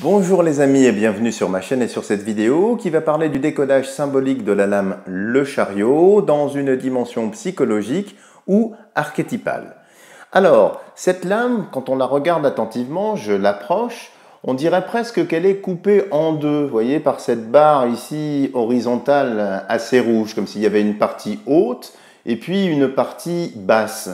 Bonjour les amis et bienvenue sur ma chaîne et sur cette vidéo qui va parler du décodage symbolique de la lame Le Chariot dans une dimension psychologique ou archétypale. Alors, cette lame, quand on la regarde attentivement, je l'approche, on dirait presque qu'elle est coupée en deux, vous voyez, par cette barre ici horizontale assez rouge, comme s'il y avait une partie haute et puis une partie basse.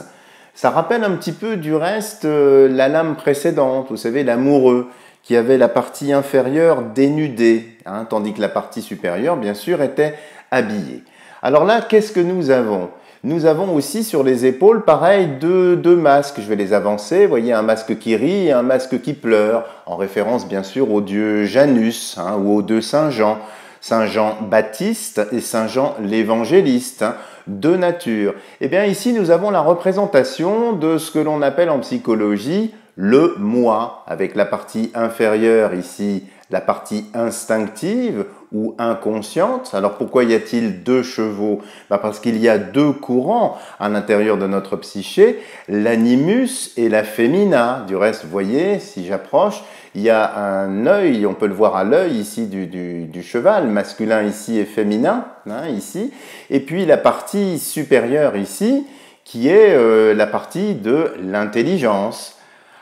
Ça rappelle un petit peu du reste la lame précédente, vous savez, l'amoureux, qui avait la partie inférieure dénudée, tandis que la partie supérieure, bien sûr, était habillée. Alors là, qu'est-ce que nous avons? Nous avons aussi sur les épaules, pareil, deux masques. Je vais les avancer. Vous voyez, un masque qui rit et un masque qui pleure, en référence bien sûr au dieu Janus ou aux deux Saint Jean. Saint Jean Baptiste et Saint Jean l'Évangéliste, deux natures. Et bien ici, nous avons la représentation de ce que l'on appelle en psychologie le moi, avec la partie inférieure ici, la partie instinctive ou inconsciente. Alors pourquoi y a-t-il deux chevaux? Parce qu'il y a deux courants à l'intérieur de notre psyché, l'animus et la femina. Du reste, vous voyez, si j'approche, il y a un œil, on peut le voir à l'œil ici du cheval, masculin ici et féminin, ici. Et puis la partie supérieure ici, qui est la partie de l'intelligence.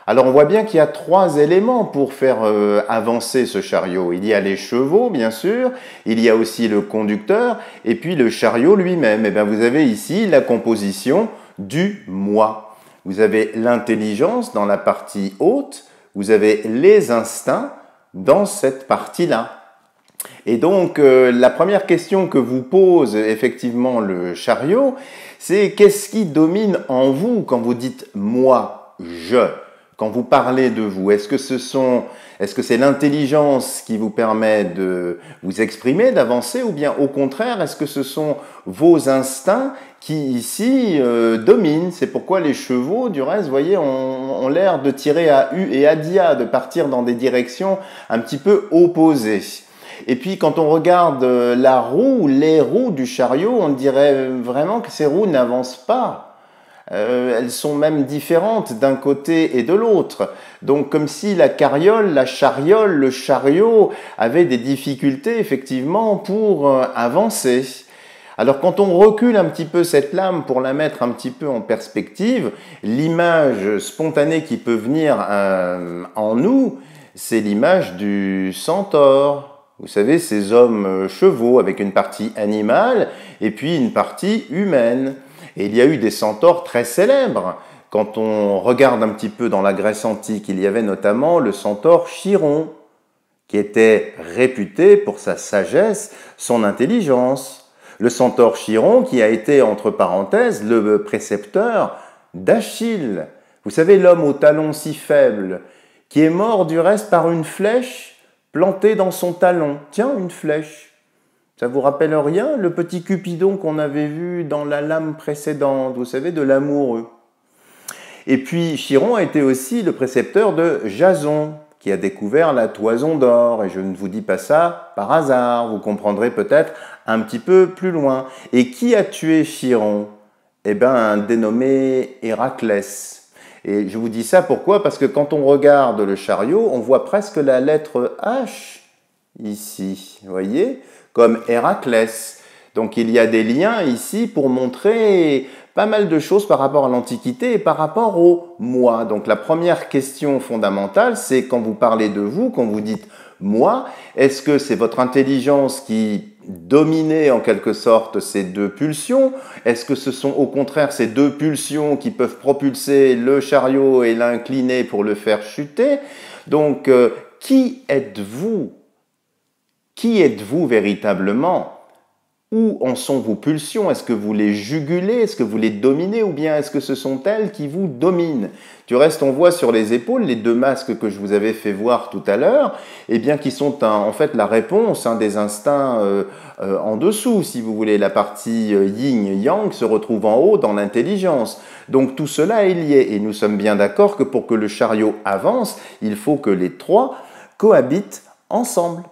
Alors on voit bien qu'il y a trois éléments pour faire avancer ce chariot. Il y a les chevaux, bien sûr, il y a aussi le conducteur, et puis le chariot lui-même. Et bien vous avez ici la composition du moi. Vous avez l'intelligence dans la partie haute, vous avez les instincts dans cette partie-là. Et donc la première question que vous pose effectivement le chariot, c'est qu'est-ce qui domine en vous quand vous dites moi, je? Quand vous parlez de vous, est-ce que c'est l'intelligence qui vous permet de vous exprimer, d'avancer, ou bien au contraire, est-ce que ce sont vos instincts qui ici dominent? C'est pourquoi les chevaux, du reste, vous voyez, ont l'air de tirer à U et à dia, de partir dans des directions un petit peu opposées. Et puis quand on regarde la roue, les roues du chariot, on dirait vraiment que ces roues n'avancent pas. Elles sont même différentes d'un côté et de l'autre. Donc comme si la carriole, la chariole, le chariot avaient des difficultés effectivement pour avancer. Alors quand on recule un petit peu cette lame pour la mettre un petit peu en perspective, l'image spontanée qui peut venir en nous, c'est l'image du centaure. Vous savez, ces hommes chevaux avec une partie animale et puis une partie humaine. Et il y a eu des centaures très célèbres. Quand on regarde un petit peu dans la Grèce antique, il y avait notamment le centaure Chiron, qui était réputé pour sa sagesse, son intelligence. Le centaure Chiron qui a été, entre parenthèses, le précepteur d'Achille. Vous savez, l'homme au talon si faible, qui est mort du reste par une flèche plantée dans son talon. Tiens, une flèche. Ça vous rappelle rien, le petit Cupidon qu'on avait vu dans la lame précédente, vous savez, de l'amoureux. Et puis Chiron a été aussi le précepteur de Jason, qui a découvert la toison d'or. Et je ne vous dis pas ça par hasard, vous comprendrez peut-être un petit peu plus loin. Et qui a tué Chiron? Eh bien, un dénommé Héraclès. Et je vous dis ça pourquoi? Parce que quand on regarde le chariot, on voit presque la lettre H ici, vous voyez, comme Héraclès. Donc il y a des liens ici pour montrer pas mal de choses par rapport à l'Antiquité et par rapport au moi. Donc la première question fondamentale, c'est quand vous parlez de vous, quand vous dites moi, est-ce que c'est votre intelligence qui dominait en quelque sorte ces deux pulsions? Est-ce que ce sont au contraire ces deux pulsions qui peuvent propulser le chariot et l'incliner pour le faire chuter? Donc qui êtes-vous? Qui êtes-vous véritablement? Où en sont vos pulsions? Est-ce que vous les jugulez? Est-ce que vous les dominez? Ou bien est-ce que ce sont elles qui vous dominent? Du reste, on voit sur les épaules les deux masques que je vous avais fait voir tout à l'heure, et bien qui sont en fait la réponse des instincts en dessous, si vous voulez. La partie yin-yang se retrouve en haut dans l'intelligence. Donc tout cela est lié, et nous sommes bien d'accord que pour que le chariot avance, il faut que les trois cohabitent ensemble.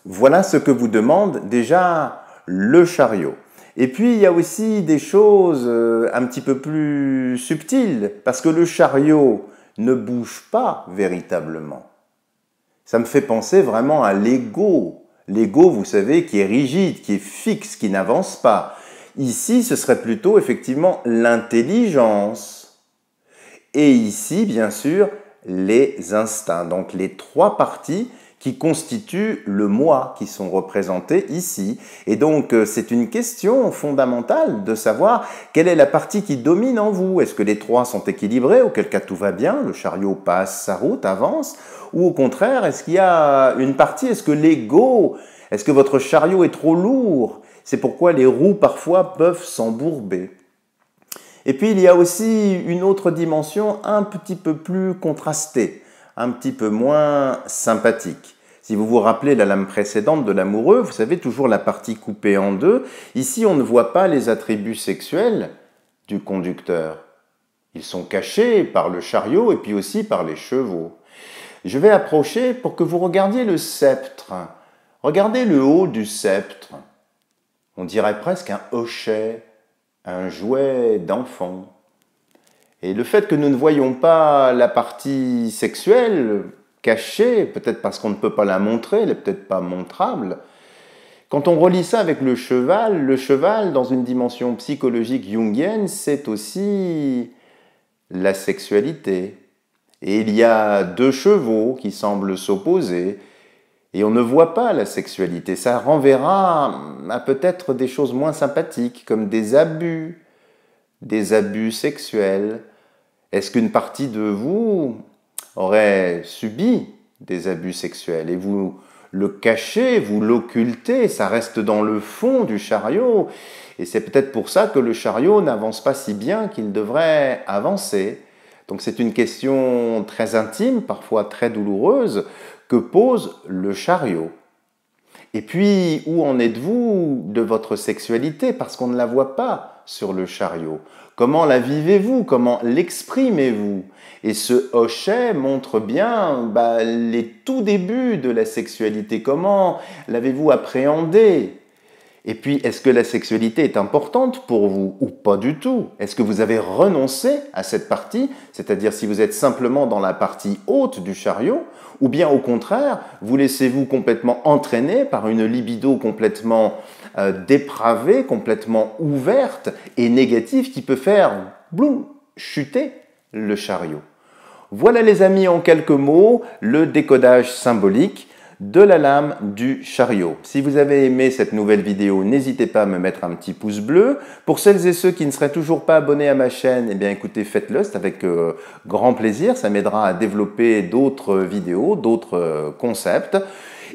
Voilà ce que vous demande déjà le chariot. Et puis il y a aussi des choses un petit peu plus subtiles, parce que le chariot ne bouge pas véritablement. Ça me fait penser vraiment à l'ego. L'ego, vous savez, qui est rigide, qui est fixe, qui n'avance pas. Ici, ce serait plutôt effectivement l'intelligence. Et ici, bien sûr, les instincts. Donc les trois parties qui constituent le moi, qui sont représentés ici. Et donc, c'est une question fondamentale de savoir quelle est la partie qui domine en vous. Est-ce que les trois sont équilibrés, auquel cas tout va bien, le chariot passe sa route, avance, ou au contraire, est-ce qu'il y a une partie, est-ce que l'ego, est-ce que votre chariot est trop lourd? C'est pourquoi les roues parfois peuvent s'embourber. Et puis, il y a aussi une autre dimension un petit peu plus contrastée, un petit peu moins sympathique. Si vous vous rappelez la lame précédente de l'amoureux, vous savez, toujours la partie coupée en deux. Ici, on ne voit pas les attributs sexuels du conducteur. Ils sont cachés par le chariot et puis aussi par les chevaux. Je vais approcher pour que vous regardiez le sceptre. Regardez le haut du sceptre. On dirait presque un hochet, un jouet d'enfant. Et le fait que nous ne voyons pas la partie sexuelle cachée, peut-être parce qu'on ne peut pas la montrer, elle n'est peut-être pas montrable, quand on relie ça avec le cheval, dans une dimension psychologique jungienne, c'est aussi la sexualité. Et il y a deux chevaux qui semblent s'opposer, et on ne voit pas la sexualité. Ça renverra à peut-être des choses moins sympathiques, comme des abus sexuels. Est-ce qu'une partie de vous aurait subi des abus sexuels et vous le cachez, vous l'occultez, ça reste dans le fond du chariot et c'est peut-être pour ça que le chariot n'avance pas si bien qu'il devrait avancer. Donc c'est une question très intime, parfois très douloureuse, que pose le chariot. Et puis, où en êtes-vous de votre sexualité? Parce qu'on ne la voit pas sur le chariot. Comment la vivez-vous? Comment l'exprimez-vous? Et ce hochet montre bien les tout débuts de la sexualité. Comment l'avez-vous appréhendé? Et puis, est-ce que la sexualité est importante pour vous ou pas du tout? Est-ce que vous avez renoncé à cette partie, c'est-à-dire si vous êtes simplement dans la partie haute du chariot, ou bien au contraire, vous laissez-vous complètement entraîner par une libido complètement dépravée, complètement ouverte et négative qui peut faire bloum, chuter le chariot? Voilà les amis en quelques mots le décodage symbolique de la lame du chariot. Si vous avez aimé cette nouvelle vidéo, n'hésitez pas à me mettre un petit pouce bleu. Pour celles et ceux qui ne seraient toujours pas abonnés à ma chaîne, eh bien écoutez, faites-le, c'est avec grand plaisir. Ça m'aidera à développer d'autres vidéos, d'autres concepts.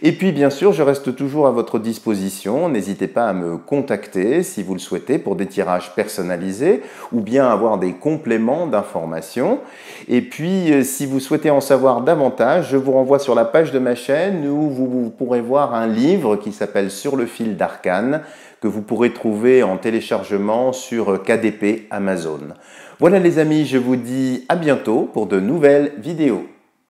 Et puis bien sûr, je reste toujours à votre disposition. N'hésitez pas à me contacter si vous le souhaitez pour des tirages personnalisés ou bien avoir des compléments d'informations. Et puis si vous souhaitez en savoir davantage, je vous renvoie sur la page de ma chaîne où vous pourrez voir un livre qui s'appelle Sur le fil d'Arcane que vous pourrez trouver en téléchargement sur KDP Amazon. Voilà les amis, je vous dis à bientôt pour de nouvelles vidéos.